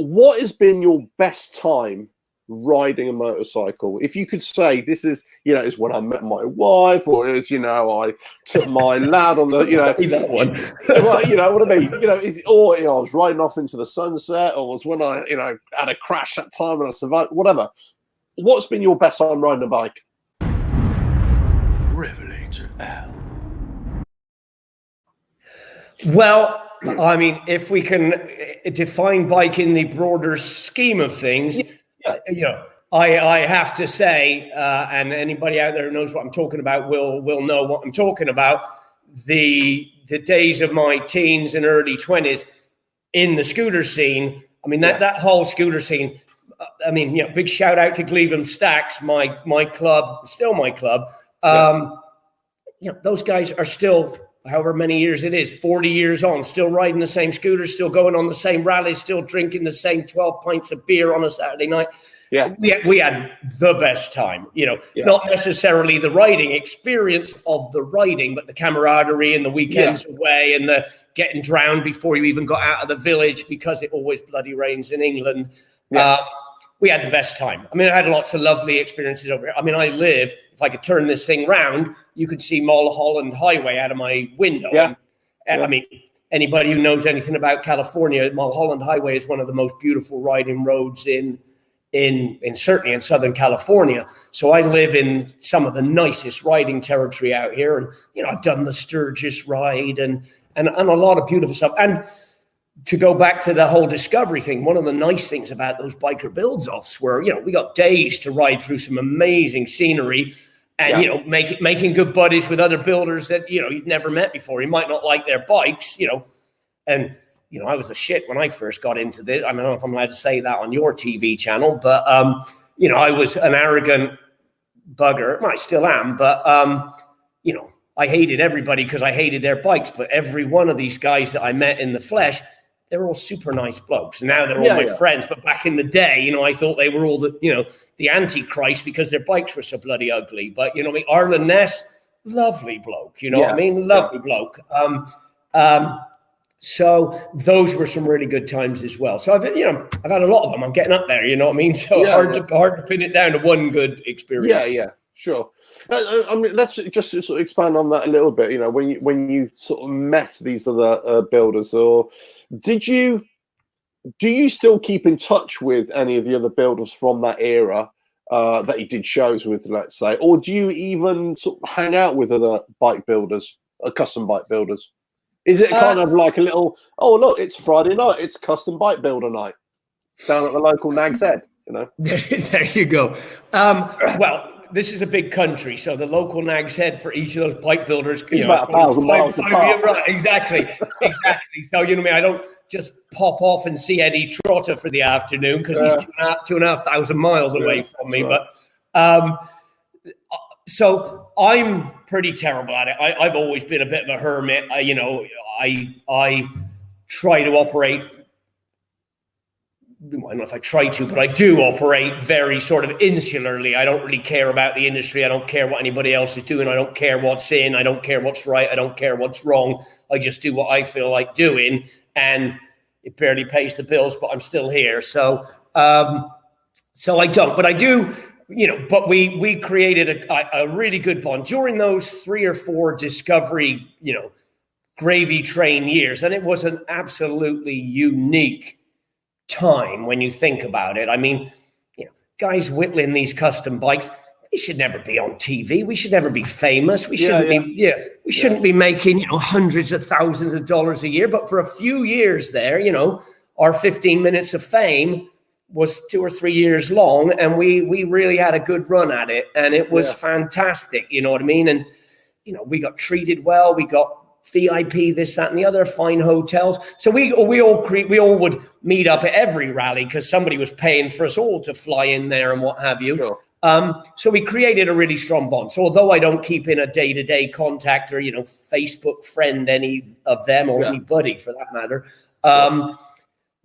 what has been your best time riding a motorcycle? If you could say, this is, it's when I met my wife, or it's, I took my lad on the, that one. Well, what I mean, or I was riding off into the sunset, or was when I, had a crash that time and I survived, whatever. What's been your best time riding a bike? RevelatorAlf. Well, I mean, if we can define bike in the broader scheme of things, I have to say, and anybody out there who knows what I'm talking about will know what I'm talking about. The days of my teens and early 20s in the scooter scene. I mean, that whole scooter scene. I mean, big shout out to Cleveland Stacks, my club, still my club. Those guys are still, however many years it is, 40 years on, still riding the same scooters, still going on the same rallies, still drinking the same 12 pints of beer on a Saturday night. Yeah, we had the best time, not necessarily the riding experience of the riding, but the camaraderie and the weekends away and the getting drowned before you even got out of the village because it always bloody rains in England. Yeah. We had the best time. I mean, I had lots of lovely experiences over here. I mean, if I could turn this thing round, you could see Mulholland Highway out of my window. Yeah. And I mean, anybody who knows anything about California, Mulholland Highway is one of the most beautiful riding roads in certainly in Southern California. So I live in some of the nicest riding territory out here. And, I've done the Sturgis ride and a lot of beautiful stuff. And to go back to the whole discovery thing, one of the nice things about those biker builds-offs were, we got days to ride through some amazing scenery and, making good buddies with other builders that, you'd never met before. You might not like their bikes, and, I was a shit when I first got into this. I don't know if I'm allowed to say that on your TV channel, but, I was an arrogant bugger. Well, I still am, but, I hated everybody because I hated their bikes. But every one of these guys that I met in the flesh, they were all super nice blokes. Now they're all my friends. But back in the day, I thought they were all the Antichrist because their bikes were so bloody ugly. But, Arlen Ness, lovely bloke, what I mean? Lovely bloke. So those were some really good times as well. So I've had a lot of them. I'm getting up there, you know what I mean? So hard to pin it down to one good experience. Yeah. Sure. I mean, let's just sort of expand on that a little bit. When you sort of met these other builders, or do you still keep in touch with any of the other builders from that era that you did shows with, let's say, or do you even sort of hang out with other bike builders, custom bike builders? Is it kind of like a little, oh look, it's Friday night, it's custom bike builder night down at the local Nag's Head, There you go. Well. This is a big country, so the local Nag's Head for each of those bike builders, it's about 1,000 miles apart. Right, exactly. So I don't just pop off and see Eddie Trotter for the afternoon because he's 2,500 miles away from me. Right. But so I'm pretty terrible at it. I've always been a bit of a hermit. I try to operate. I don't know if I try to, but I do operate very sort of insularly. I don't really care about the industry. I don't care what anybody else is doing. I don't care what's in. I don't care what's right. I don't care what's wrong. I just do what I feel like doing, and it barely pays the bills, but I'm still here. So I don't, but I do, but we created a really good bond during those 3 or 4 discovery, gravy train years. And it was an absolutely unique time when you think about it. I mean, guys whittling these custom bikes, they should never be on TV. We should never be famous. We shouldn't be making, hundreds of thousands of dollars a year. But for a few years there, our 15 minutes of fame was 2 or 3 years long, and we really had a good run at it, and it was fantastic. You know what I mean? And we got treated well. We got VIP, this, that, and the other, fine hotels. So we all would meet up at every rally because somebody was paying for us all to fly in there and what have you. Sure. So we created a really strong bond. So although I don't keep in a day-to-day contact or Facebook friend any of them or anybody for that matter,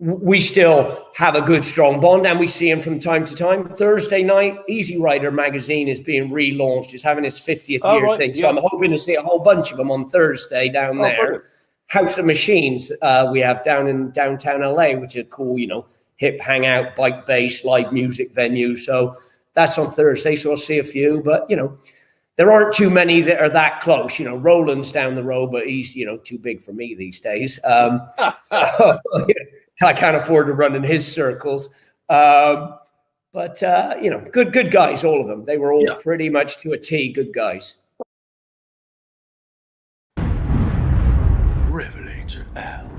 we still have a good strong bond, and we see him from time to time. Thursday night, Easy Rider magazine is being relaunched. It's having its 50th year thing. So I'm hoping to see a whole bunch of them on Thursday down there. Brilliant. House of Machines we have down in downtown LA, which is cool, hip hangout, bike base, live music venue. So that's on Thursday. So I'll see a few, but there aren't too many that are that close. Roland's down the road, but he's, too big for me these days. I can't afford to run in his circles. But good guys, all of them. They were all pretty much to a T, good guys. RevelatorAlf.